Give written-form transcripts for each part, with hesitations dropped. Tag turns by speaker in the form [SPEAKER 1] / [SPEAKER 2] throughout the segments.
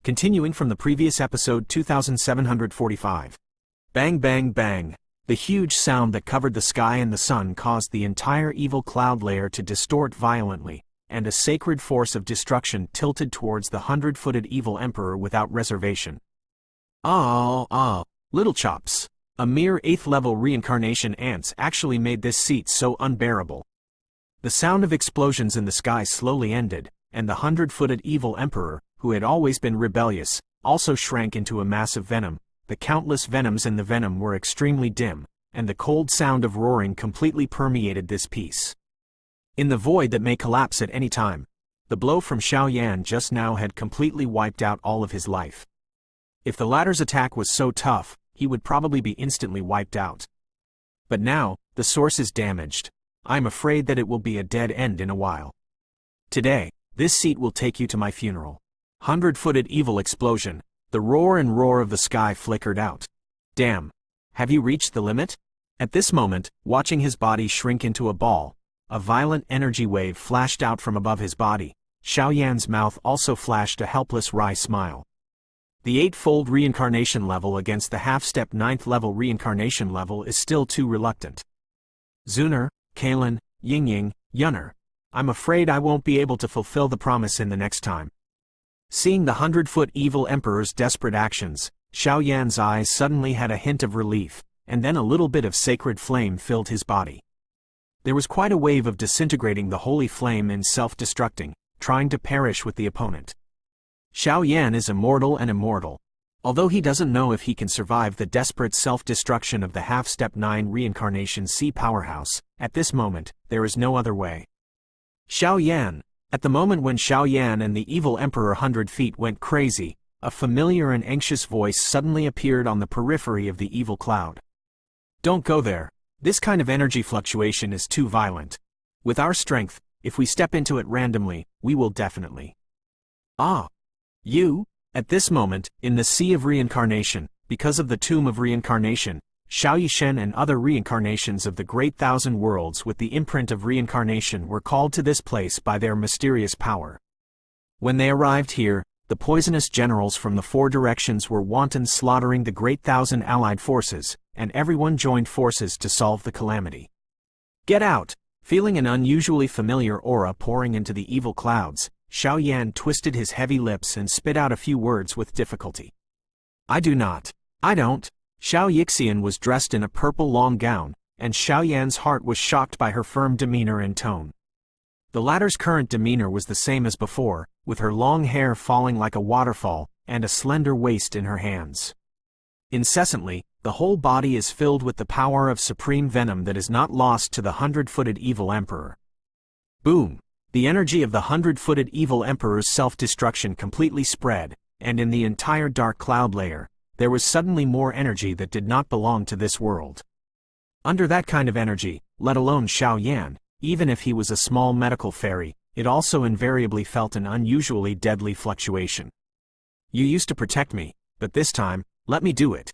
[SPEAKER 1] Continuing from the previous episode 2745. Bang bang bang. The huge sound that covered the sky and the sun caused the entire evil cloud layer to distort violently, and a sacred force of destruction tilted towards the 100-footed evil emperor without reservation. Little chops. A mere 8th-level reincarnation ants actually made this seat so unbearable. The sound of explosions in the sky slowly ended, and the 100-footed evil emperor, who had always been rebellious, also shrank into a mass of venom. The countless venoms in the venom were extremely dim, and the cold sound of roaring completely permeated this piece. In the void that may collapse at any time, the blow from Xiao Yan just now had completely wiped out all of his life. If the latter's attack was so tough, he would probably be instantly wiped out. But now, the source is damaged. I'm afraid that it will be a dead end in a while. Today, this seat will take you to my funeral. 100-footed evil explosion. The roar and roar of the sky flickered out. Damn. Have you reached the limit? At this moment, watching his body shrink into a ball, a violent energy wave flashed out from above his body. Xiao Yan's mouth also flashed a helpless wry smile. The 8-fold reincarnation level against the half-step 9th level reincarnation level is still too reluctant. Zuner, Kalen, Yingying, Yunner. I'm afraid I won't be able to fulfill the promise in the next time. Seeing the 100-foot evil emperor's desperate actions, Xiao Yan's eyes suddenly had a hint of relief, and then a little bit of sacred flame filled his body. There was quite a wave of disintegrating the holy flame and self-destructing, trying to perish with the opponent. Xiao Yan is immortal and immortal. Although he doesn't know if he can survive the desperate self-destruction of the half-step 9 reincarnation C powerhouse, at this moment, there is no other way. Xiao Yan. At the moment when Xiao Yan and the evil emperor 100 feet went crazy, a familiar and anxious voice suddenly appeared on the periphery of the evil cloud. Don't go there. This kind of energy fluctuation is too violent. With our strength, if we step into it randomly, we will definitely. You? At this moment, in the Sea of Reincarnation, because of the Tomb of Reincarnation, Xiao Yishen and other reincarnations of the Great Thousand Worlds with the imprint of reincarnation were called to this place by their mysterious power. When they arrived here, the poisonous generals from the 4 directions were wanton slaughtering the Great Thousand allied forces, and everyone joined forces to solve the calamity. Get out! Feeling an unusually familiar aura pouring into the evil clouds, Xiao Yan twisted his heavy lips and spit out a few words with difficulty. I don't. Xiao Yixian was dressed in a purple long gown, and Xiao Yan's heart was shocked by her firm demeanor and tone. The latter's current demeanor was the same as before, with her long hair falling like a waterfall, and a slender waist in her hands. Incessantly, the whole body is filled with the power of supreme venom that is not lost to the 100-footed evil emperor. Boom! The energy of the 100-footed evil emperor's self-destruction completely spread, and in the entire dark cloud layer, there was suddenly more energy that did not belong to this world. Under that kind of energy, let alone Xiao Yan, even if he was a small medical fairy, it also invariably felt an unusually deadly fluctuation. You used to protect me, but this time, let me do it.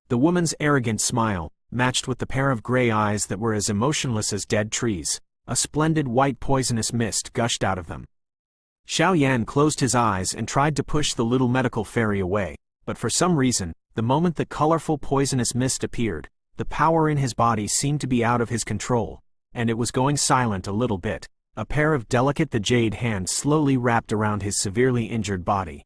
[SPEAKER 1] The woman's arrogant smile, matched with the pair of gray eyes that were as emotionless as dead trees, a splendid white poisonous mist gushed out of them. Xiao Yan closed his eyes and tried to push the little medical fairy away. But for some reason, the moment the colorful poisonous mist appeared, the power in his body seemed to be out of his control, and it was going silent a little bit. A pair of delicate jade hands slowly wrapped around his severely injured body.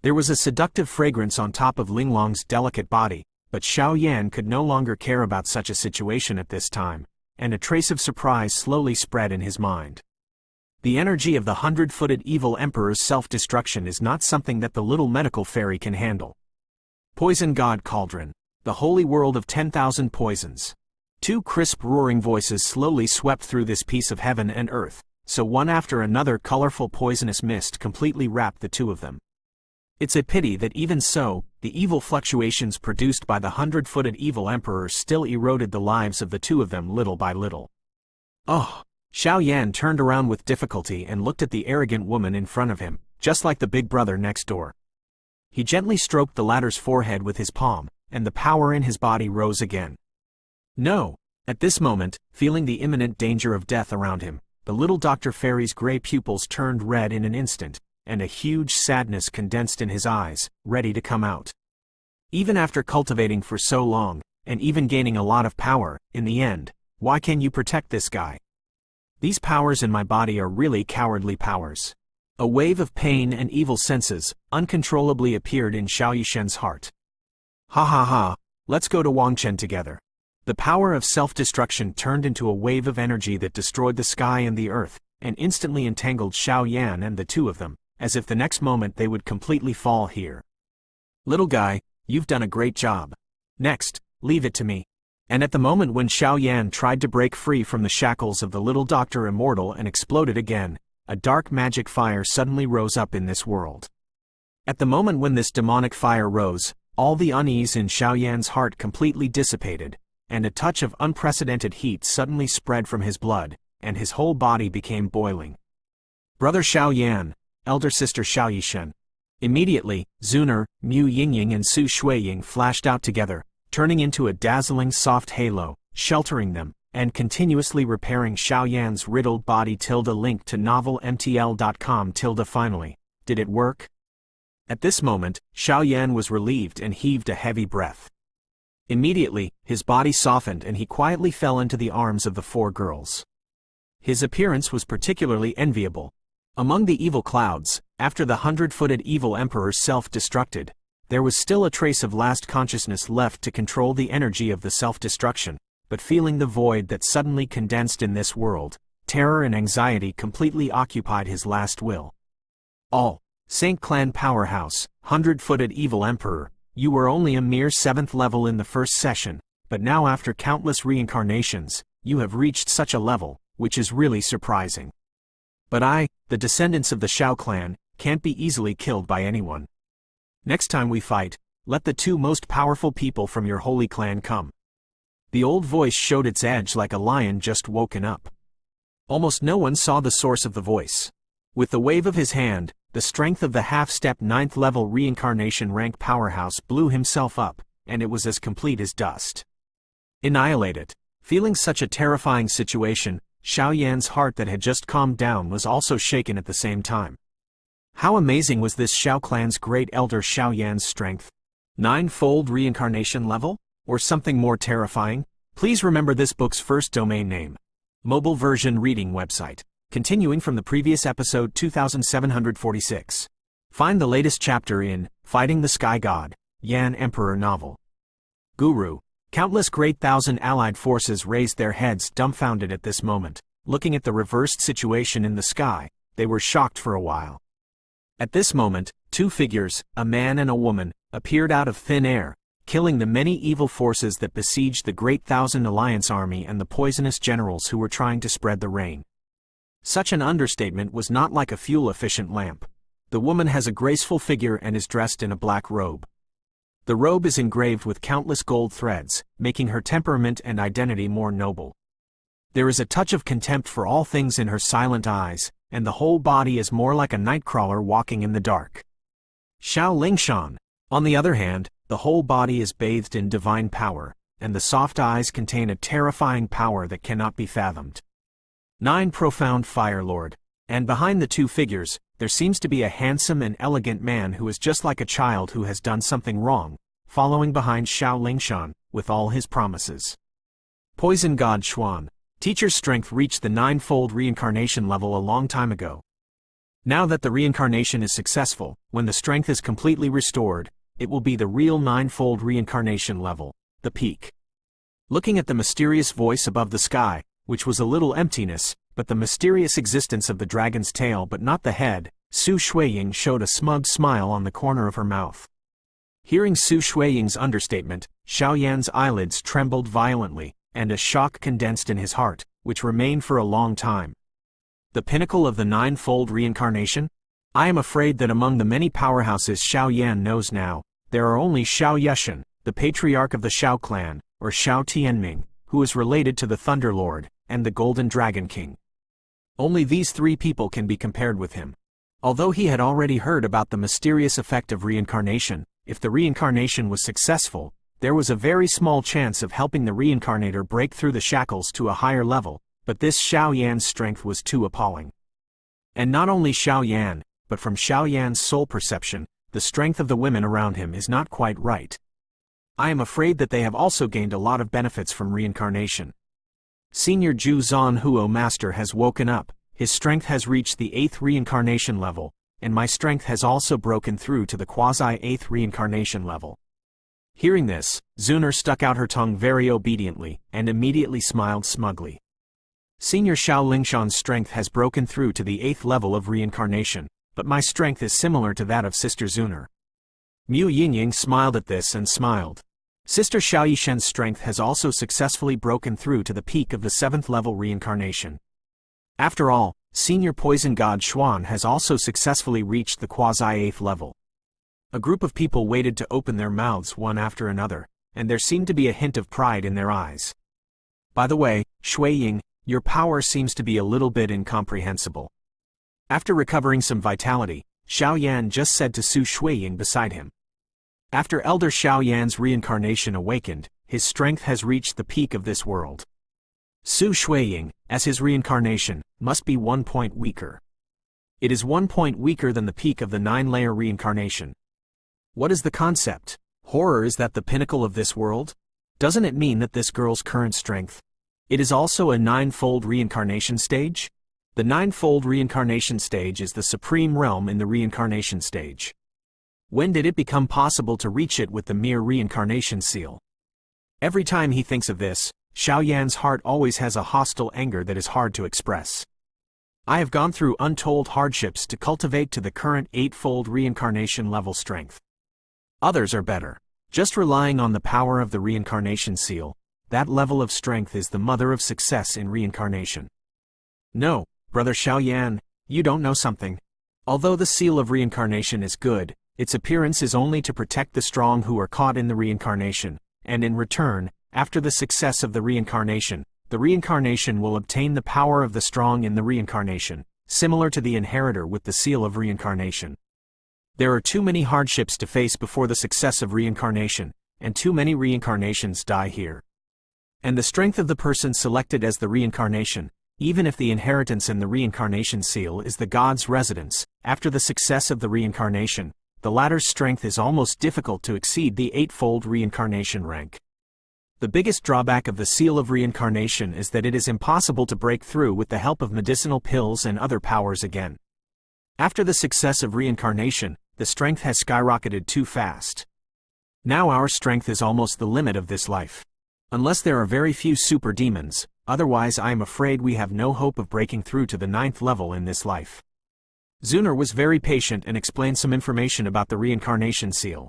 [SPEAKER 1] There was a seductive fragrance on top of Linglong's delicate body, but Xiao Yan could no longer care about such a situation at this time, and a trace of surprise slowly spread in his mind. The energy of the 100-footed evil emperor's self-destruction is not something that the little medical fairy can handle. Poison God Cauldron. The holy world of 10,000 poisons. 2 crisp roaring voices slowly swept through this piece of heaven and earth, so one after another colorful poisonous mist completely wrapped the 2 of them. It's a pity that even so, the evil fluctuations produced by the 100-footed evil emperor still eroded the lives of the 2 of them little by little. Xiao Yan turned around with difficulty and looked at the arrogant woman in front of him, just like the big brother next door. He gently stroked the latter's forehead with his palm, and the power in his body rose again. No! At this moment, feeling the imminent danger of death around him, the little Dr. Fairy's gray pupils turned red in an instant, and a huge sadness condensed in his eyes, ready to come out. Even after cultivating for so long, and even gaining a lot of power, in the end, why can't you protect this guy? These powers in my body are really cowardly powers. A wave of pain and evil senses uncontrollably appeared in Xiao Yishen's heart. Ha ha ha, let's go to Wangchen together. The power of self-destruction turned into a wave of energy that destroyed the sky and the earth, and instantly entangled Xiao Yan and the two of them, as if the next moment they would completely fall here. Little guy, you've done a great job. Next, leave it to me. And at the moment when Xiao Yan tried to break free from the shackles of the little Doctor Immortal and exploded again, a dark magic fire suddenly rose up in this world. At the moment when this demonic fire rose, all the unease in Xiao Yan's heart completely dissipated, and a touch of unprecedented heat suddenly spread from his blood, and his whole body became boiling. Brother Xiao Yan, elder sister Xiao Yishen. Immediately, Zuner, Mu Yingying and Su Shuiying flashed out together, turning into a dazzling soft halo, sheltering them, and continuously repairing Xiao Yan's riddled body. Link to novelmtl.com. Finally, did it work? At this moment, Xiao Yan was relieved and heaved a heavy breath. Immediately, his body softened and he quietly fell into the arms of the four girls. His appearance was particularly enviable. Among the evil clouds, after the 100-footed evil emperor self-destructed, there was still a trace of last consciousness left to control the energy of the self-destruction, but feeling the void that suddenly condensed in this world, terror and anxiety completely occupied his last will. All, Saint Clan Powerhouse, 100-footed evil emperor, you were only a mere 7th level in the first session, but now after countless reincarnations, you have reached such a level, which is really surprising. But I, the descendants of the Xiao clan, can't be easily killed by anyone. Next time we fight, let the two most powerful people from your holy clan come. The old voice showed its edge like a lion just woken up. Almost no one saw the source of the voice. With the wave of his hand, the strength of the half-step 9th level reincarnation rank powerhouse blew himself up, and it was as complete as dust. Annihilate it. Feeling such a terrifying situation, Xiao Yan's heart that had just calmed down was also shaken at the same time. How amazing was this Xiao clan's great elder Xiao Yan's strength? 9-fold reincarnation level? Or something more terrifying? Please remember this book's first domain name. Mobile version reading website. Continuing from the previous episode 2746. Find the latest chapter in Fighting the Sky God, Yan Emperor novel. Guru. Countless great thousand allied forces raised their heads dumbfounded at this moment. Looking at the reversed situation in the sky, they were shocked for a while. At this moment, two figures, a man and a woman, appeared out of thin air, killing the many evil forces that besieged the Great Thousand Alliance army and the poisonous generals who were trying to spread the rain. Such an understatement was not like a fuel-efficient lamp. The woman has a graceful figure and is dressed in a black robe. The robe is engraved with countless gold threads, making her temperament and identity more noble. There is a touch of contempt for all things in her silent eyes, and the whole body is more like a nightcrawler walking in the dark. Xiao Lingshan. On the other hand, the whole body is bathed in divine power, and the soft eyes contain a terrifying power that cannot be fathomed. 9 Profound Fire Lord. And behind the two figures, there seems to be a handsome and elegant man who is just like a child who has done something wrong, following behind Xiao Lingshan, with all his promises. Poison God Xuan. Teacher's strength reached the 9-fold reincarnation level a long time ago. Now that the reincarnation is successful, when the strength is completely restored, it will be the real 9-fold reincarnation level, the peak. Looking at the mysterious voice above the sky, which was a little emptiness, but the mysterious existence of the dragon's tail but not the head, Su Shuiying showed a smug smile on the corner of her mouth. Hearing Su Shuiying's understatement, Xiao Yan's eyelids trembled violently, and a shock condensed in his heart, which remained for a long time. The pinnacle of the 9-fold reincarnation? I am afraid that among the many powerhouses Xiao Yan knows now, there are only Xiao Yeshen, the patriarch of the Xiao clan, or Xiao Tianming, who is related to the Thunder Lord, and the Golden Dragon King. Only these 3 people can be compared with him. Although he had already heard about the mysterious effect of reincarnation, if the reincarnation was successful, there was a very small chance of helping the reincarnator break through the shackles to a higher level, but this Xiao Yan's strength was too appalling. And not only Xiao Yan, but from Xiao Yan's soul perception, the strength of the women around him is not quite right. I am afraid that they have also gained a lot of benefits from reincarnation. Senior Zhu Zanhuo Master has woken up, his strength has reached the 8th reincarnation level, and my strength has also broken through to the quasi-8th reincarnation level. Hearing this, Zuner stuck out her tongue very obediently, and immediately smiled smugly. Senior Xiao Lingshan's strength has broken through to the 8th level of reincarnation, but my strength is similar to that of Sister Zuner. Mu Yingying smiled at this and smiled. Sister Xiao Yishen's strength has also successfully broken through to the peak of the 7th level reincarnation. After all, Senior Poison God Xuan has also successfully reached the quasi-8th level. A group of people waited to open their mouths one after another, and there seemed to be a hint of pride in their eyes. By the way, Shui Ying, your power seems to be a little bit incomprehensible. After recovering some vitality, Xiao Yan just said to Su Shuiying beside him. After Elder Xiao Yan's reincarnation awakened, his strength has reached the peak of this world. Su Shuiying, as his reincarnation, must be 1 point weaker. It is 1 point weaker than the peak of the 9-layer reincarnation. What is the concept? Horror, is that the pinnacle of this world? Doesn't it mean that this girl's current strength? It is also a 9-fold reincarnation stage? The 9-fold reincarnation stage is the supreme realm in the reincarnation stage. When did it become possible to reach it with the mere reincarnation seal? Every time he thinks of this, Xiao Yan's heart always has a hostile anger that is hard to express. I have gone through untold hardships to cultivate to the current 8-fold reincarnation level strength. Others are better. Just relying on the power of the reincarnation seal, that level of strength is the mother of success in reincarnation. No, Brother Xiao Yan, you don't know something. Although the seal of reincarnation is good, its appearance is only to protect the strong who are caught in the reincarnation, and in return, after the success of the reincarnation will obtain the power of the strong in the reincarnation, similar to the inheritor with the seal of reincarnation. There are too many hardships to face before the success of reincarnation, and too many reincarnations die here. And the strength of the person selected as the reincarnation, even if the inheritance in the reincarnation seal is the god's residence, after the success of the reincarnation, the latter's strength is almost difficult to exceed the 8-fold reincarnation rank. The biggest drawback of the seal of reincarnation is that it is impossible to break through with the help of medicinal pills and other powers again. After the success of reincarnation, the strength has skyrocketed too fast. Now our strength is almost the limit of this life. Unless there are very few super demons, otherwise I am afraid we have no hope of breaking through to the 9th level in this life. Zuner was very patient and explained some information about the reincarnation seal.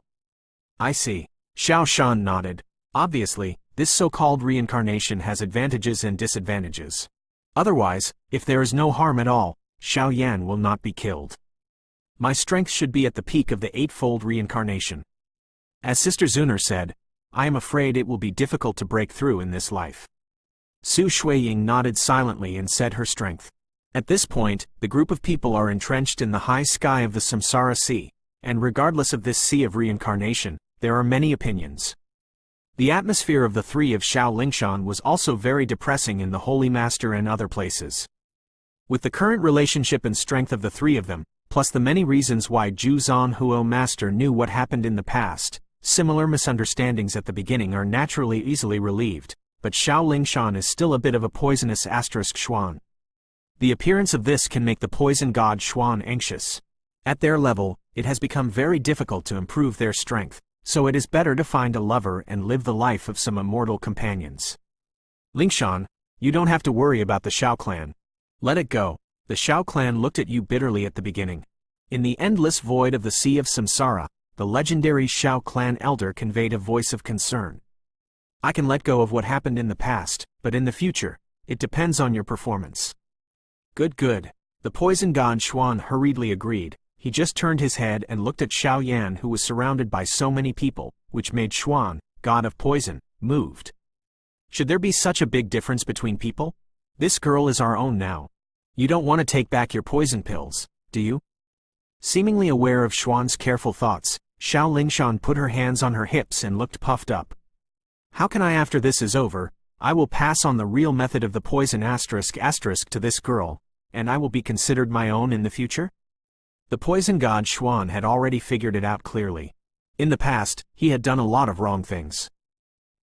[SPEAKER 1] I see. Xiao Shan nodded. Obviously, this so-called reincarnation has advantages and disadvantages. Otherwise, if there is no harm at all, Xiao Yan will not be killed. My strength should be at the peak of the 8-fold reincarnation. As Sister Zuner said, I am afraid it will be difficult to break through in this life. Su Shuiying nodded silently and said her strength. At this point, the group of people are entrenched in the high sky of the Samsara Sea, and regardless of this sea of reincarnation, there are many opinions. The atmosphere of the 3 of Xiao Lingshan was also very depressing in the Holy Master and other places. With the current relationship and strength of the 3 of them, plus the many reasons why Zhu Zanhuo Master knew what happened in the past, similar misunderstandings at the beginning are naturally easily relieved, but Xiao Lingshan is still a bit of a poisonous Xuan. The appearance of this can make the poison god Xuan anxious. At their level, it has become very difficult to improve their strength, so it is better to find a lover and live the life of some immortal companions. Lingshan, you don't have to worry about the Xiao clan. Let it go. The Xiao clan looked at you bitterly at the beginning. In the endless void of the Sea of Samsara, the legendary Xiao clan elder conveyed a voice of concern. I can let go of what happened in the past, but in the future, it depends on your performance. Good. The poison god Xuan hurriedly agreed. He just turned his head and looked at Xiao Yan, who was surrounded by so many people, which made Xuan, god of poison, moved. Should there be such a big difference between people? This girl is our own now. You don't want to take back your poison pills, do you? Seemingly aware of Xuan's careful thoughts, Xiao Lingshan put her hands on her hips and looked puffed up. How can I, after this is over, I will pass on the real method of the poison *** to this girl, and I will be considered my own in the future? The poison god Xuan had already figured it out clearly. In the past, he had done a lot of wrong things.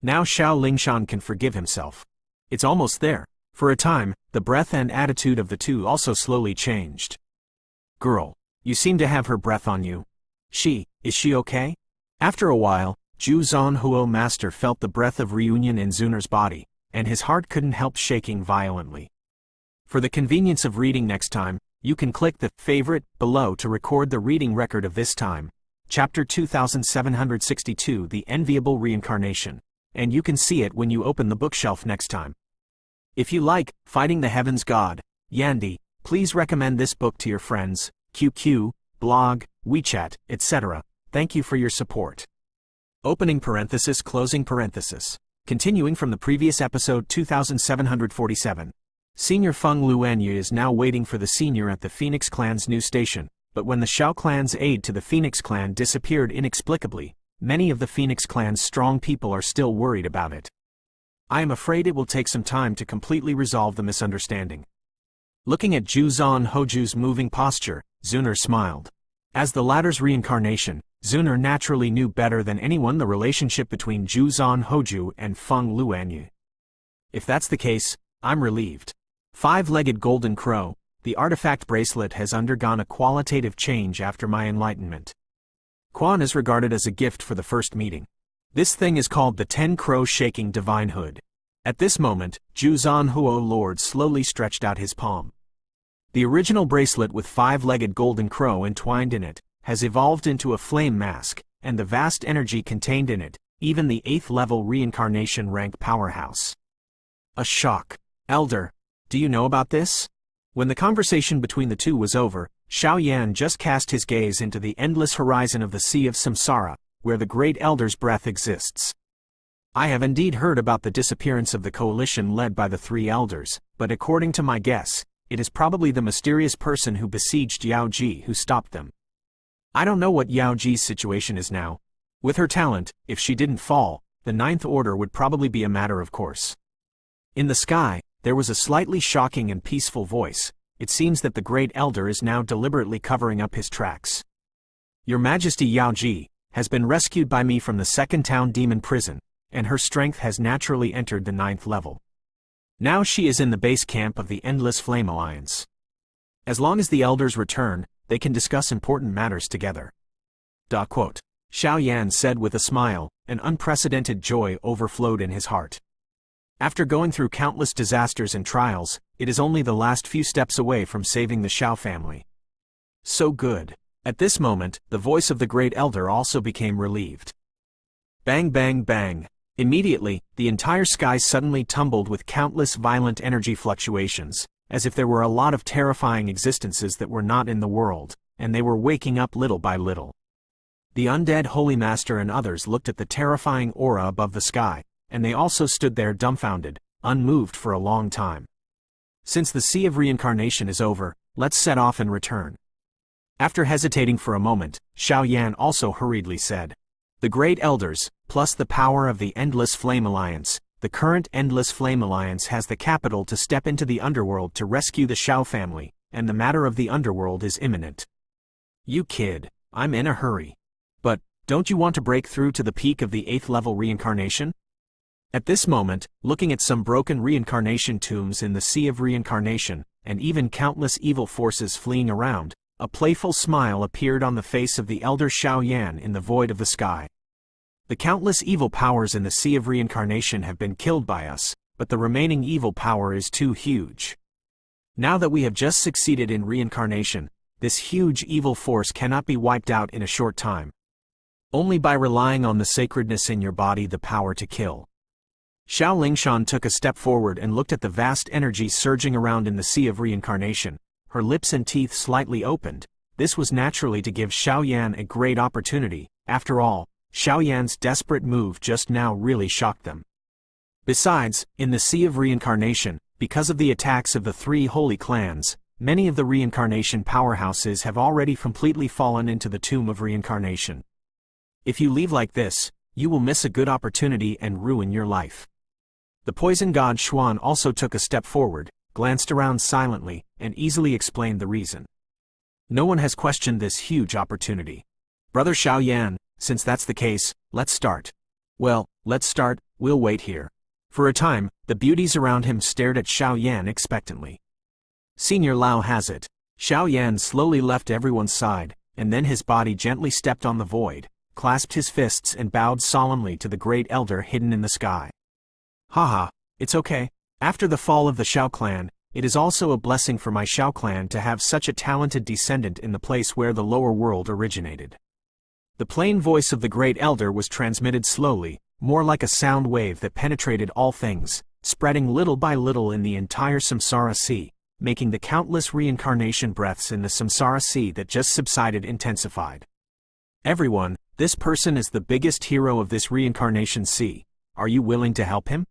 [SPEAKER 1] Now Xiao Lingshan can forgive himself. It's almost there. For a time, the breath and attitude of the two also slowly changed. Girl, you seem to have her breath on you. Is she okay? After a while, Zhu Zanhuo Master felt the breath of reunion in Zunar's body, and his heart couldn't help shaking violently. For the convenience of reading next time, you can click the favorite below to record the reading record of this time, Chapter 2762, The Enviable Reincarnation, and you can see it when you open the bookshelf next time. If you like Fighting the Heavens God, Yandy, please recommend this book to your friends, QQ, blog, WeChat, etc. Thank you for your support. Opening parenthesis, closing parenthesis. Continuing from the previous episode 2747. Senior Feng Luanyu is now waiting for the senior at the Phoenix Clan's new station, but when the Xiao Clan's aide to the Phoenix Clan disappeared inexplicably, many of the Phoenix Clan's strong people are still worried about it. I am afraid it will take some time to completely resolve the misunderstanding. Looking at Zhu Zanhuo's moving posture, Zunar smiled. As the latter's reincarnation, Zunar naturally knew better than anyone the relationship between Zhu Zanhuo and Feng Luanyu. If that's the case, I'm relieved. Five-legged golden crow, the artifact bracelet has undergone a qualitative change after my enlightenment. Quan is regarded as a gift for the first meeting. This thing is called the 10-Crow Shaking Divine Hood. At this moment, Zhu Zanhuo Lord slowly stretched out his palm. The original bracelet with five-legged golden crow entwined in it, has evolved into a flame mask, and the vast energy contained in it, even the 8th-level reincarnation rank powerhouse. A shock. Elder, do you know about this? When the conversation between the two was over, Xiao Yan just cast his gaze into the endless horizon of the Sea of Samsara, where the Great Elder's breath exists. I have indeed heard about the disappearance of the coalition led by the three elders, but according to my guess, it is probably the mysterious person who besieged Yao Ji who stopped them. I don't know what Yao Ji's situation is now. With her talent, if she didn't fall, the Ninth Order would probably be a matter of course. In the sky, there was a slightly shocking and peaceful voice. It seems that the Great Elder is now deliberately covering up his tracks. Your Majesty Yao Ji has been rescued by me from the Second Town Demon Prison, and her strength has naturally entered the 9th level. Now she is in the base camp of the Endless Flame Alliance. As long as the elders return, they can discuss important matters together. Xiao Yan said with a smile, an unprecedented joy overflowed in his heart. After going through countless disasters and trials, it is only the last few steps away from saving the Xiao family. So good. At this moment, the voice of the Great Elder also became relieved. Bang bang bang. Immediately, the entire sky suddenly tumbled with countless violent energy fluctuations, as if there were a lot of terrifying existences that were not in the world, and they were waking up little by little. The undead Holy Master and others looked at the terrifying aura above the sky, and they also stood there dumbfounded, unmoved for a long time. Since the Sea of Reincarnation is over, let's set off and return. After hesitating for a moment, Xiao Yan also hurriedly said, the Great Elders, plus the power of the Endless Flame Alliance, the current Endless Flame Alliance has the capital to step into the underworld to rescue the Xiao family, and the matter of the underworld is imminent. You kid, I'm in a hurry. But, don't you want to break through to the peak of the 8th level reincarnation? At this moment, looking at some broken reincarnation tombs in the Sea of Reincarnation, and even countless evil forces fleeing around, a playful smile appeared on the face of the elder Xiao Yan in the void of the sky. The countless evil powers in the Sea of Reincarnation have been killed by us, but the remaining evil power is too huge. Now that we have just succeeded in reincarnation, this huge evil force cannot be wiped out in a short time. Only by relying on the sacredness in your body, the power to kill. Xiao Lingshan took a step forward and looked at the vast energy surging around in the Sea of Reincarnation. Her lips and teeth slightly opened. This was naturally to give Xiao Yan a great opportunity. After all, Xiao Yan's desperate move just now really shocked them. Besides, in the Sea of Reincarnation, because of the attacks of the three holy clans, many of the reincarnation powerhouses have already completely fallen into the tomb of reincarnation. If you leave like this, you will miss a good opportunity and ruin your life. The poison god Xuan also took a step forward, glanced around silently, and easily explained the reason. No one has questioned this huge opportunity. Brother Xiao Yan, since that's the case, let's start. Well, let's start, we'll wait here. For a time, the beauties around him stared at Xiao Yan expectantly. Senior Lao has it. Xiao Yan slowly left everyone's side, and then his body gently stepped on the void, clasped his fists and bowed solemnly to the great elder hidden in the sky. Haha, it's okay. After the fall of the Xiao clan, it is also a blessing for my Xiao clan to have such a talented descendant in the place where the lower world originated. The plain voice of the great elder was transmitted slowly, more like a sound wave that penetrated all things, spreading little by little in the entire Samsara Sea, making the countless reincarnation breaths in the Samsara Sea that just subsided intensified. Everyone, this person is the biggest hero of this reincarnation sea. Are you willing to help him?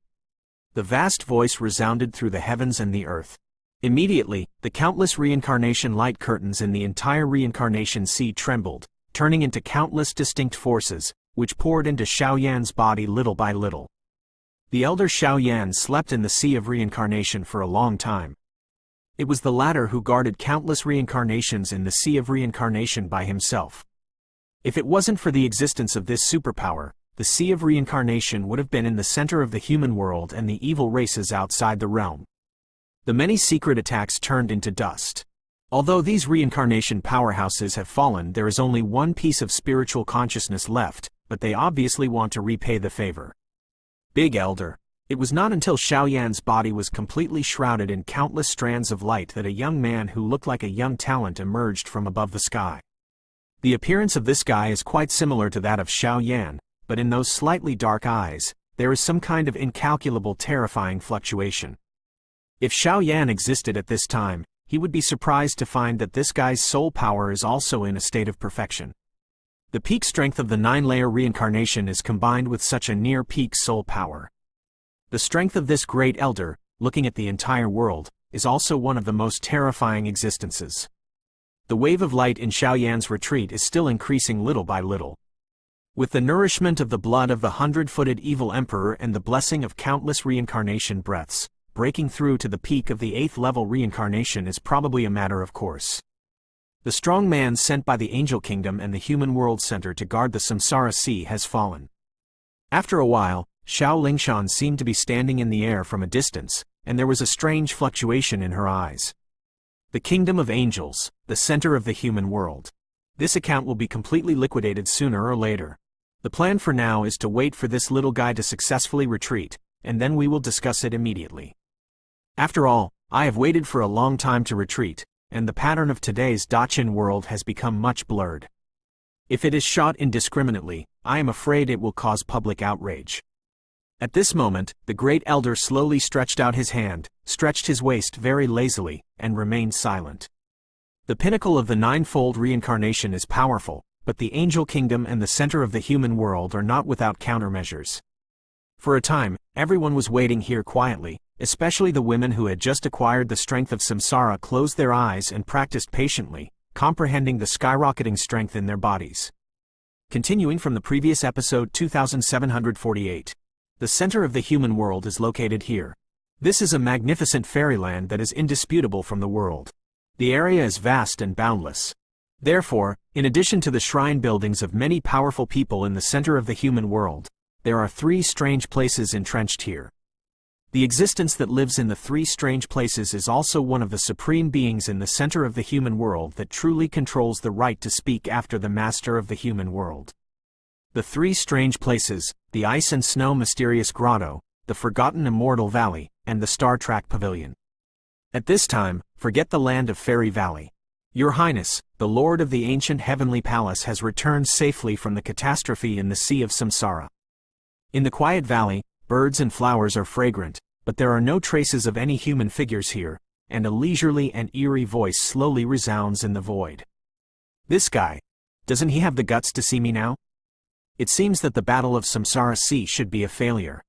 [SPEAKER 1] The vast voice resounded through the heavens and the earth. Immediately, the countless reincarnation light curtains in the entire reincarnation sea trembled, turning into countless distinct forces, which poured into Xiao Yan's body little by little. The elder Xiao Yan slept in the sea of reincarnation for a long time. It was the latter who guarded countless reincarnations in the sea of reincarnation by himself. If it wasn't for the existence of this superpower, the sea of reincarnation would have been in the center of the human world and the evil races outside the realm. The many secret attacks turned into dust. Although these reincarnation powerhouses have fallen, there is only one piece of spiritual consciousness left, but they obviously want to repay the favor. Big Elder. It was not until Xiao Yan's body was completely shrouded in countless strands of light that a young man who looked like a young talent emerged from above the sky. The appearance of this guy is quite similar to that of Xiao Yan, but in those slightly dark eyes, there is some kind of incalculable terrifying fluctuation. If Xiao Yan existed at this time, he would be surprised to find that this guy's soul power is also in a state of perfection. The peak strength of the 9-layer reincarnation is combined with such a near-peak soul power. The strength of this great elder, looking at the entire world, is also one of the most terrifying existences. The wave of light in Xiao Yan's retreat is still increasing little by little. With the nourishment of the blood of the 100-footed evil emperor and the blessing of countless reincarnation breaths, breaking through to the peak of the 8th-level reincarnation is probably a matter of course. The strong man sent by the Angel Kingdom and the Human World Center to guard the Samsara Sea has fallen. After a while, Xiao Lingshan seemed to be standing in the air from a distance, and there was a strange fluctuation in her eyes. The Kingdom of Angels, the center of the human world. This account will be completely liquidated sooner or later. The plan for now is to wait for this little guy to successfully retreat, and then we will discuss it immediately. After all, I have waited for a long time to retreat, and the pattern of today's Dachin world has become much blurred. If it is shot indiscriminately, I am afraid it will cause public outrage. At this moment, the great elder slowly stretched out his hand, stretched his waist very lazily, and remained silent. The pinnacle of the 9-fold reincarnation is powerful, but the Angel Kingdom and the center of the human world are not without countermeasures. For a time, everyone was waiting here quietly, especially the women who had just acquired the strength of samsara closed their eyes and practiced patiently, comprehending the skyrocketing strength in their bodies. Continuing from the previous episode 2748. The center of the human world is located here. This is a magnificent fairyland that is indisputable from the world. The area is vast and boundless. Therefore, in addition to the shrine buildings of many powerful people in the center of the human world, there are 3 strange places entrenched here. The existence that lives in the 3 strange places is also one of the supreme beings in the center of the human world that truly controls the right to speak after the master of the human world. The 3 strange places, the Ice and Snow Mysterious Grotto, the Forgotten Immortal Valley, and the Star Track Pavilion. At this time, forget the land of Fairy Valley. Your Highness, the Lord of the ancient heavenly palace has returned safely from the catastrophe in the Sea of Samsara. In the quiet valley, birds and flowers are fragrant, but there are no traces of any human figures here, and a leisurely and eerie voice slowly resounds in the void. This guy. Doesn't he have the guts to see me now? It seems that the Battle of Samsara Sea should be a failure.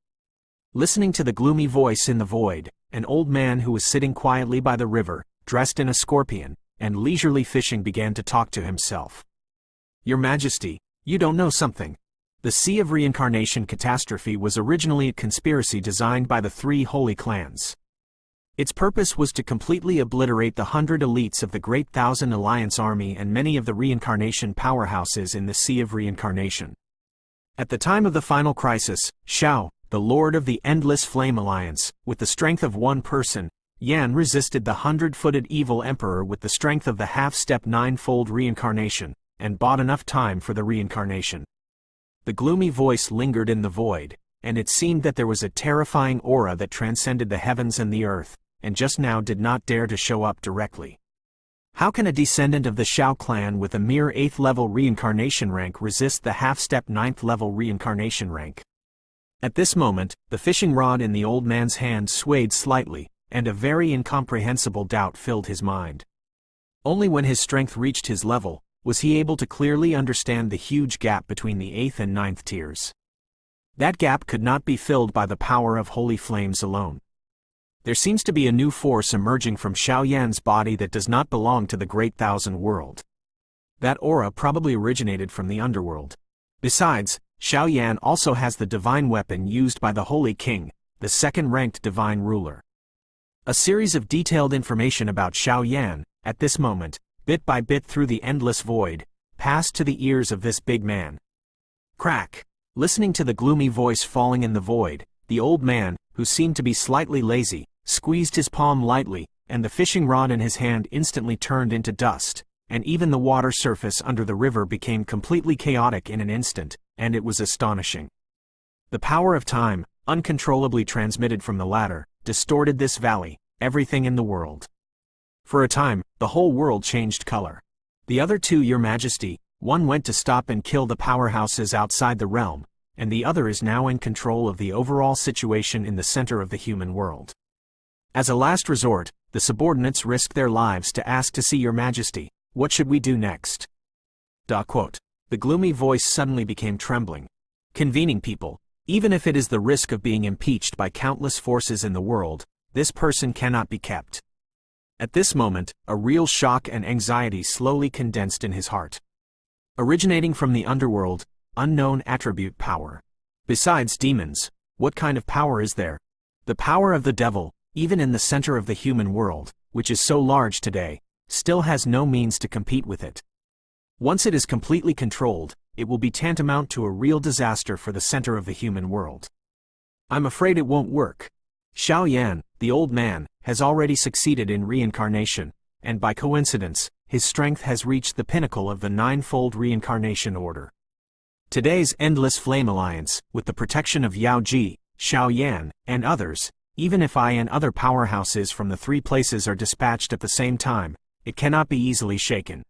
[SPEAKER 1] Listening to the gloomy voice in the void, an old man who was sitting quietly by the river, dressed in a scorpion, and leisurely fishing began to talk to himself. Your Majesty, you don't know something. The Sea of Reincarnation catastrophe was originally a conspiracy designed by the 3 holy clans. Its purpose was to completely obliterate the 100 elites of the Great Thousand Alliance army and many of the reincarnation powerhouses in the Sea of Reincarnation. At the time of the final crisis, Xiao, the Lord of the Endless Flame Alliance, with the strength of one person, Yan resisted the 100-footed evil emperor with the strength of the half-step ninefold reincarnation, and bought enough time for the reincarnation. The gloomy voice lingered in the void, and it seemed that there was a terrifying aura that transcended the heavens and the earth, and just now did not dare to show up directly. How can a descendant of the Xiao clan with a mere 8th-level reincarnation rank resist the half-step 9th-level reincarnation rank? At this moment, the fishing rod in the old man's hand swayed slightly, and a very incomprehensible doubt filled his mind. Only when his strength reached his level was he able to clearly understand the huge gap between the 8th and 9th tiers. That gap could not be filled by the power of holy flames alone. There seems to be a new force emerging from Xiao Yan's body that does not belong to the Great Thousand World. That aura probably originated from the underworld. Besides, Xiao Yan also has the divine weapon used by the Holy King, the second-ranked divine ruler. A series of detailed information about Xiao Yan, at this moment, bit by bit through the endless void, passed to the ears of this big man. Crack! Listening to the gloomy voice falling in the void, the old man, who seemed to be slightly lazy, squeezed his palm lightly, and the fishing rod in his hand instantly turned into dust, and even the water surface under the river became completely chaotic in an instant, and it was astonishing. The power of time, uncontrollably transmitted from the latter, distorted this valley, everything in the world. For a time, the whole world changed color. The other two, Your Majesty, one went to stop and kill the powerhouses outside the realm, and the other is now in control of the overall situation in the center of the human world. As a last resort, the subordinates risked their lives to ask to see Your Majesty, what should we do next? The gloomy voice suddenly became trembling. Convening people, even if it is the risk of being impeached by countless forces in the world, this person cannot be kept. At this moment, a real shock and anxiety slowly condensed in his heart. Originating from the underworld, unknown attribute power. Besides demons, what kind of power is there? The power of the devil, even in the center of the human world, which is so large today, still has no means to compete with it. Once it is completely controlled, it will be tantamount to a real disaster for the center of the human world. I'm afraid it won't work. Xiao Yan, the old man, has already succeeded in reincarnation, and by coincidence, his strength has reached the pinnacle of the ninefold reincarnation order. Today's Endless Flame Alliance, with the protection of Yao Ji, Xiao Yan, and others, even if I and other powerhouses from the three places are dispatched at the same time, it cannot be easily shaken.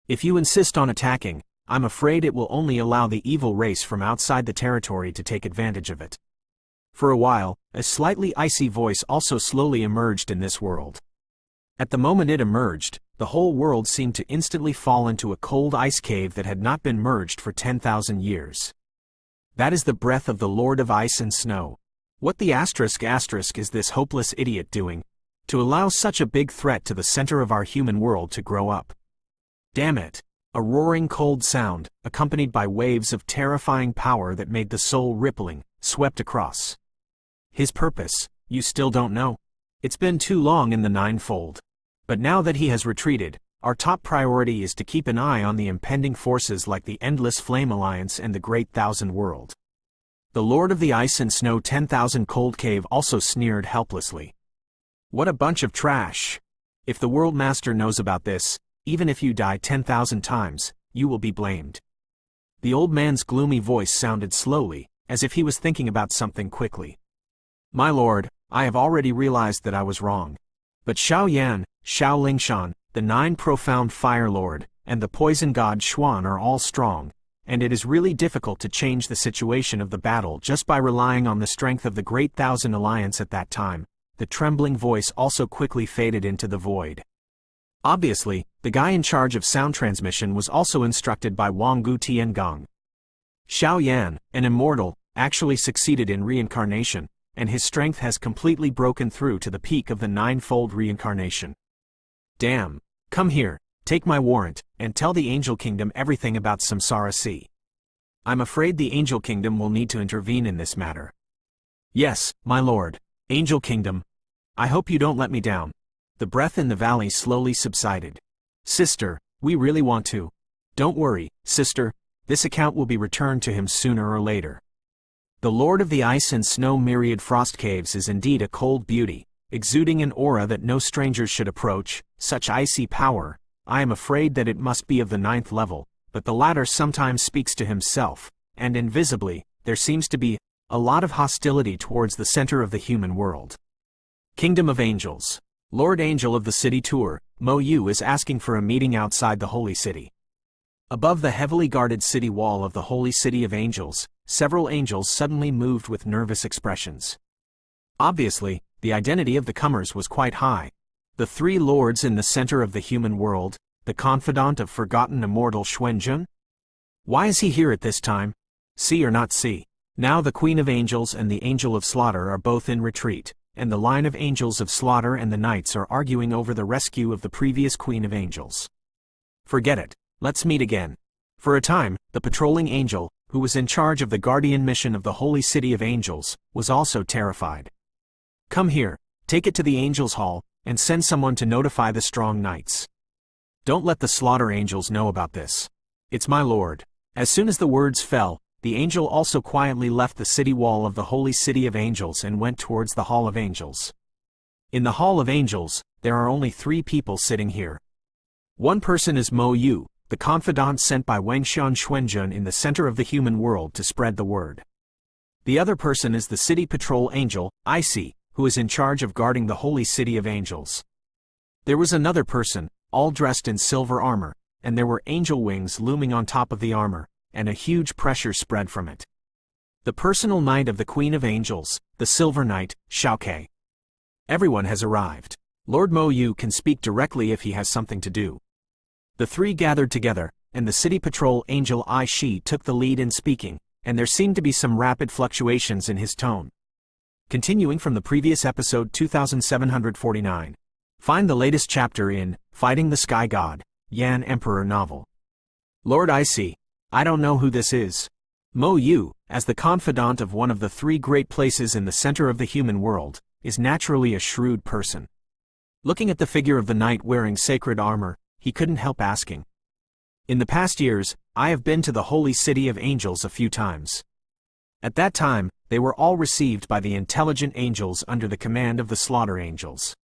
[SPEAKER 1] If you insist on attacking, I'm afraid it will only allow the evil race from outside the territory to take advantage of it. For a while, a slightly icy voice also slowly emerged in this world. At the moment it emerged, the whole world seemed to instantly fall into a cold ice cave that had not been merged for 10,000 years. That is the breath of the Lord of Ice and Snow. What the asterisk is this hopeless idiot doing, to allow such a big threat to the center of our human world to grow up? Damn it! A roaring cold sound, accompanied by waves of terrifying power that made the soul rippling, swept across. His purpose, you still don't know? It's been too long in the ninefold. But now that he has retreated, our top priority is to keep an eye on the impending forces like the Endless Flame Alliance and the Great Thousand World. The Lord of the Ice and Snow 10,000 Cold Cave also sneered helplessly. What a bunch of trash! If the World Master knows about this, even if you die 10,000 times, you will be blamed. The old man's gloomy voice sounded slowly, as if he was thinking about something quickly. My lord, I have already realized that I was wrong. But Xiao Yan, Xiao Lingshan, the Nine Profound Fire Lord, and the Poison God Xuan are all strong, and it is really difficult to change the situation of the battle just by relying on the strength of the Great Thousand Alliance at that time. The trembling voice also quickly faded into the void. Obviously, the guy in charge of sound transmission was also instructed by Wanggu Tiangong. Xiao Yan, an immortal, actually succeeded in reincarnation, and his strength has completely broken through to the peak of the ninefold reincarnation. Damn! Come here, take my warrant, and tell the Angel Kingdom everything about Samsara Sea. I'm afraid the Angel Kingdom will need to intervene in this matter. Yes, my lord. Angel Kingdom. I hope you don't let me down. The breath in the valley slowly subsided. Sister, we really want to. Don't worry, sister, this account will be returned to him sooner or later. The Lord of the Ice and Snow Myriad Frost Caves is indeed a cold beauty, exuding an aura that no strangers should approach, such icy power. I am afraid that it must be of the 9th level, but the latter sometimes speaks to himself, and invisibly, there seems to be a lot of hostility towards the center of the human world. Kingdom of Angels. Lord Angel of the City Tour, Mo Yu is asking for a meeting outside the Holy City. Above the heavily guarded city wall of the Holy City of Angels, several angels suddenly moved with nervous expressions. Obviously, the identity of the comers was quite high. The 3 lords in the center of the human world, the confidant of forgotten immortal Xuanzhen? Why is he here at this time? See or not see? Now the Queen of Angels and the Angel of Slaughter are both in retreat, and the line of Angels of Slaughter and the Knights are arguing over the rescue of the previous Queen of Angels. Forget it, let's meet again. For a time, the patrolling angel, who was in charge of the guardian mission of the Holy City of Angels, was also terrified. Come here, take it to the Angels' Hall, and send someone to notify the strong knights. Don't let the Slaughter Angels know about this. It's my lord. As soon as the words fell, the angel also quietly left the city wall of the Holy City of Angels and went towards the Hall of Angels. In the Hall of Angels, there are only 3 people sitting here. One person is Mo Yu, the confidant sent by Wangxian Xuanzhen in the center of the human world to spread the word. The other person is the City Patrol Angel, Icy, who is in charge of guarding the Holy City of Angels. There was another person, all dressed in silver armor, and there were angel wings looming on top of the armor, and a huge pressure spread from it. The personal knight of the Queen of Angels, the Silver Knight, Xiao Ke. Everyone has arrived. Lord Mo Yu can speak directly if he has something to do. The 3 gathered together, and the City Patrol Angel I Shi took the lead in speaking, and there seemed to be some rapid fluctuations in his tone. Continuing from the previous episode 2749. Find the latest chapter in Fighting the Sky God, Yan Emperor novel. Lord Icy, I don't know who this is. Mo Yu, as the confidant of one of the 3 great places in the center of the human world, is naturally a shrewd person. Looking at the figure of the knight wearing sacred armor, he couldn't help asking. In the past years, I have been to the Holy City of Angels a few times. At that time, they were all received by the intelligent angels under the command of the Slaughter Angels.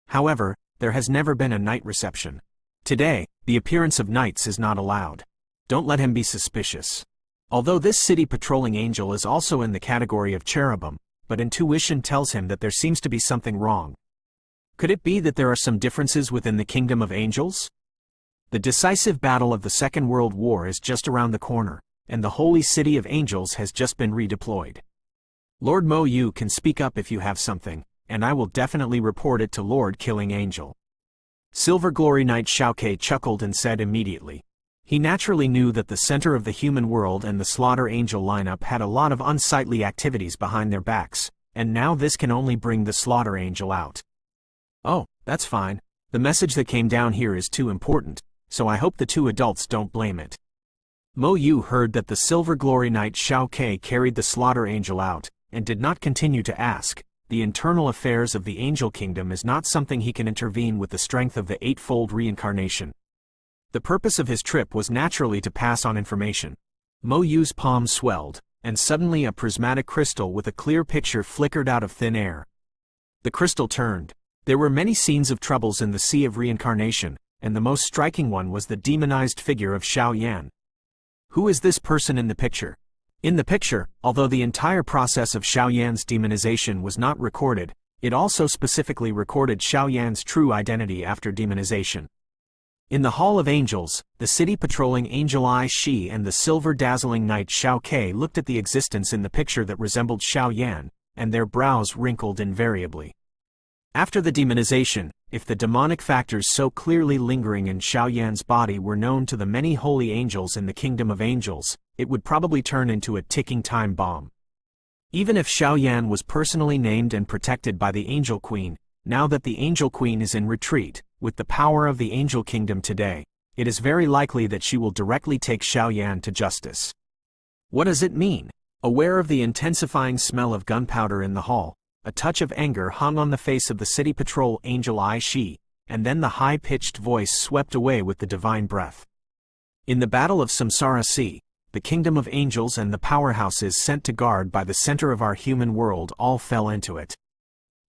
[SPEAKER 1] However, there has never been a night reception. Today, the appearance of knights is not allowed. Don't let him be suspicious. Although this city patrolling angel is also in the category of cherubim, but intuition tells him that there seems to be something wrong. Could it be that there are some differences within the kingdom of angels? The decisive battle of the Second World War is just around the corner, and the Holy City of Angels has just been redeployed. Lord Mo Yu can speak up if you have something, and I will definitely report it to Lord Killing Angel. Silver Glory Knight Xiao Ke chuckled and said immediately. He naturally knew that the center of the human world and the Slaughter Angel lineup had a lot of unsightly activities behind their backs, and now this can only bring the Slaughter Angel out. Oh, that's fine. The message that came down here is too important, so I hope the 2 adults don't blame it. Mo Yu heard that the Silver Glory Knight Xiao Ke carried the Slaughter Angel out, and did not continue to ask. The internal affairs of the Angel Kingdom is not something he can intervene with the strength of the 8-fold reincarnation. The purpose of his trip was naturally to pass on information. Mo Yu's palm swelled, and suddenly a prismatic crystal with a clear picture flickered out of thin air. The crystal turned. There were many scenes of troubles in the Sea of Reincarnation, and the most striking one was the demonized figure of Xiao Yan. Who is this person in the picture? In the picture, although the entire process of Xiao Yan's demonization was not recorded, it also specifically recorded Xiao Yan's true identity after demonization. In the Hall of Angels, the city patrolling Angel I Shi and the silver dazzling knight Xiao Ke looked at the existence in the picture that resembled Xiao Yan, and their brows wrinkled invariably. After the demonization, if the demonic factors so clearly lingering in Xiao Yan's body were known to the many holy angels in the kingdom of angels, it would probably turn into a ticking time bomb. Even if Xiao Yan was personally named and protected by the Angel Queen, now that the Angel Queen is in retreat, with the power of the Angel Kingdom today, it is very likely that she will directly take Xiao Yan to justice. What does it mean? Aware of the intensifying smell of gunpowder in the hall, a touch of anger hung on the face of the city patrol angel I Shi, and then the high-pitched voice swept away with the divine breath. In the battle of Samsara Sea, the kingdom of angels and the powerhouses sent to guard by the center of our human world all fell into it.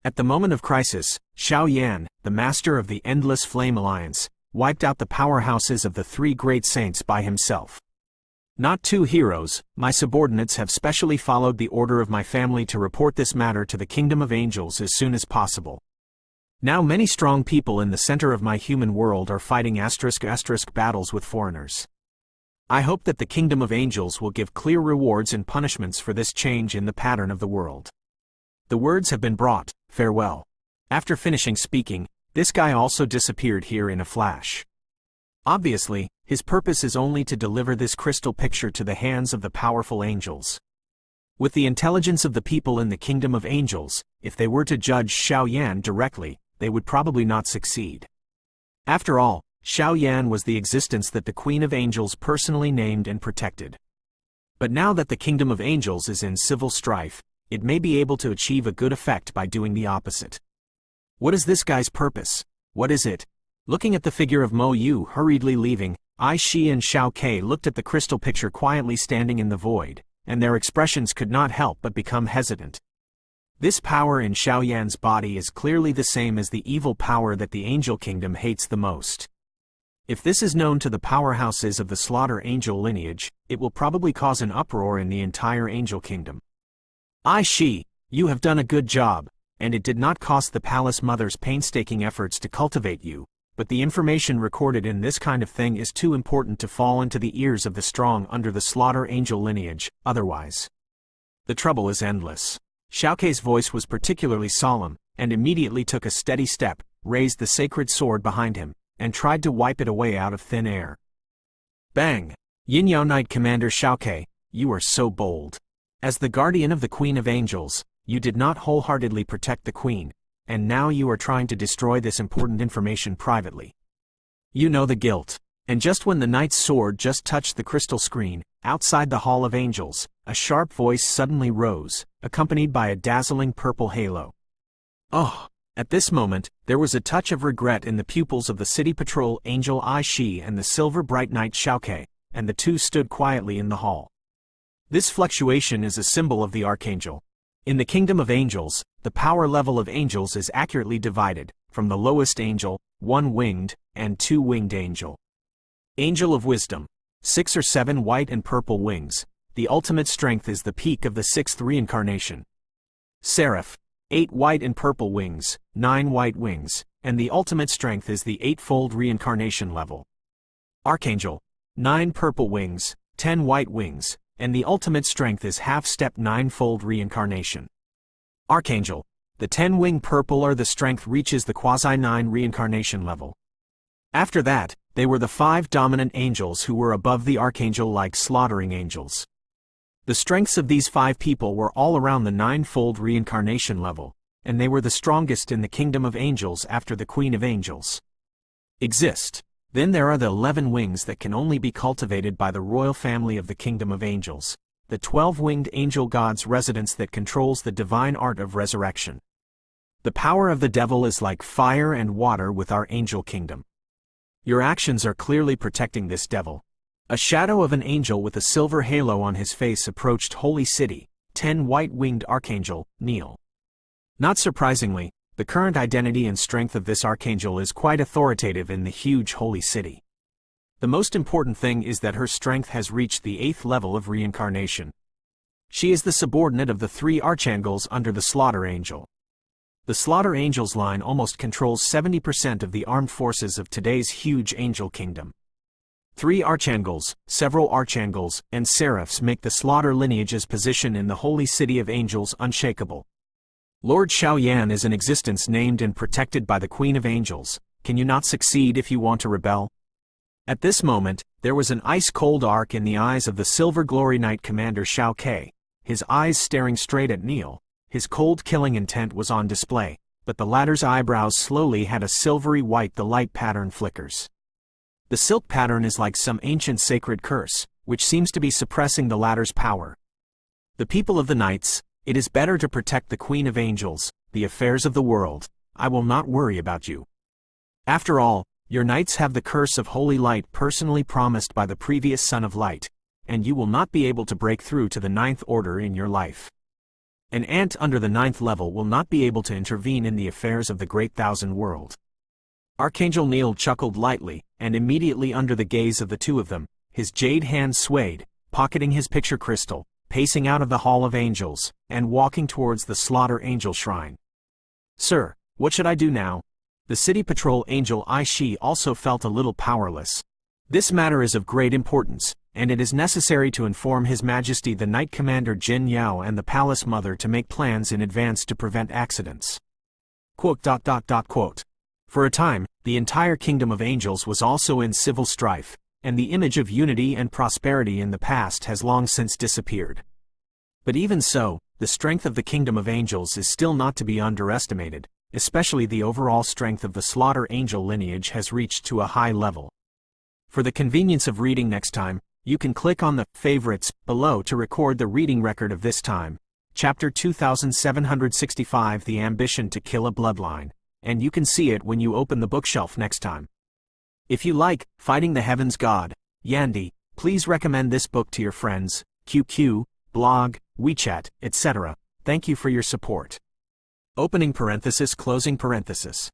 [SPEAKER 1] At the moment of crisis, Xiao Yan, the master of the Endless Flame Alliance, wiped out the powerhouses of the three great saints by himself. Not two heroes, my subordinates have specially followed the order of my family to report this matter to the kingdom of angels as soon as possible. Now many strong people in the center of my human world are fighting *** battles with foreigners. I hope that the kingdom of angels will give clear rewards and punishments for this change in the pattern of the world. The words have been brought, farewell. After finishing speaking, this guy also disappeared here in a flash. Obviously, his purpose is only to deliver this crystal picture to the hands of the powerful angels. With the intelligence of the people in the kingdom of angels, if they were to judge Xiao Yan directly, they would probably not succeed. After all, Xiao Yan was the existence that the Queen of Angels personally named and protected. But now that the kingdom of angels is in civil strife, it may be able to achieve a good effect by doing the opposite. What is this guy's purpose? What is it? Looking at the figure of Mo Yu hurriedly leaving, I Shi and Xiao Ke looked at the crystal picture quietly standing in the void, and their expressions could not help but become hesitant. This power in Xiao Yan's body is clearly the same as the evil power that the angel kingdom hates the most. If this is known to the powerhouses of the slaughter angel lineage, it will probably cause an uproar in the entire angel kingdom. I Shi, you have done a good job, and it did not cost the palace mother's painstaking efforts to cultivate you, but the information recorded in this kind of thing is too important to fall into the ears of the strong under the slaughter angel lineage, otherwise the trouble is endless. Xiao Ke's voice was particularly solemn, and immediately took a steady step, raised the sacred sword behind him, and tried to wipe it away out of thin air. Bang! Yin Yao Knight Commander Xiao Ke, you are so bold. As the guardian of the Queen of Angels, you did not wholeheartedly protect the Queen, and now you are trying to destroy this important information privately. You know the guilt. And just when the knight's sword just touched the crystal screen, outside the Hall of Angels, a sharp voice suddenly rose, accompanied by a dazzling purple halo. Oh! At this moment, there was a touch of regret in the pupils of the city patrol angel I Shi and the silver bright knight Xiao Ke, and the two stood quietly in the hall. This fluctuation is a symbol of the archangel. In the kingdom of angels, the power level of angels is accurately divided, from the lowest angel, one-winged, and two-winged angel. Angel of Wisdom, 6 or 7 white and purple wings, the ultimate strength is the peak of the 6th reincarnation. Seraph, 8 white and purple wings, 9 white wings, and the ultimate strength is the 8-fold reincarnation level. Archangel, 9 purple wings, 10 white wings, and the ultimate strength is half-step 9-fold reincarnation. Archangel, the 10-wing purple or the strength reaches the quasi-9 reincarnation level. After that, they were the 5 dominant angels who were above the archangel like slaughtering angels. The strengths of these 5 people were all around the 9-fold reincarnation level, and they were the strongest in the kingdom of angels after the Queen of Angels exist. Then there are the 11 wings that can only be cultivated by the royal family of the kingdom of angels, the 12-winged angel god's residence that controls the divine art of resurrection. The power of the devil is like fire and water with our angel kingdom. Your actions are clearly protecting this devil. A shadow of an angel with a silver halo on his face approached Holy City, 10 white-winged archangel, kneel. Not surprisingly, the current identity and strength of this archangel is quite authoritative in the huge Holy City. The most important thing is that her strength has reached the 8th level of reincarnation. She is the subordinate of the 3 archangels under the Slaughter Angel. The Slaughter Angels line almost controls 70% of the armed forces of today's huge angel kingdom. 3 archangels, several archangels, and seraphs make the Slaughter lineage's position in the Holy City of Angels unshakable. Lord Xiao Yan is an existence named and protected by the Queen of Angels. Can you not succeed if you want to rebel? At this moment, there was an ice-cold arc in the eyes of the Silver Glory Knight Commander Xiao Ke, his eyes staring straight at Neil. His cold killing intent was on display, but the latter's eyebrows slowly had a silvery white the light pattern flickers. The silk pattern is like some ancient sacred curse, which seems to be suppressing the latter's power. The people of the Knights, It is better to protect the Queen of Angels, the affairs of the world. I will not worry about you. After all, your knights have the curse of holy light personally promised by the previous Son of Light, and you will not be able to break through to the 9th order in your life. An ant under the 9th level will not be able to intervene in the affairs of the great thousand world. Archangel Neil chuckled lightly, and immediately under the gaze of the two of them, his jade hand swayed, pocketing his picture crystal, pacing out of the Hall of Angels, and walking towards the Slaughter Angel Shrine. Sir, what should I do now? The City Patrol Angel Aishi also felt a little powerless. This matter is of great importance, and it is necessary to inform His Majesty the Knight Commander Jin Yao and the Palace Mother to make plans in advance to prevent accidents. For a time, the entire Kingdom of Angels was also in civil strife, and the image of unity and prosperity in the past has long since disappeared. But even so, the strength of the Kingdom of Angels is still not to be underestimated, especially the overall strength of the Slaughter Angel lineage has reached to a high level. For the convenience of reading next time, you can click on the favorites below to record the reading record of this time, Chapter 2765, The Ambition to Kill a Bloodline, and you can see it when you open the bookshelf next time. If you like Fighting the Heavens God, Yandy, please recommend this book to your friends, QQ, blog, WeChat, etc. Thank you for your support. Opening parenthesis, closing parenthesis.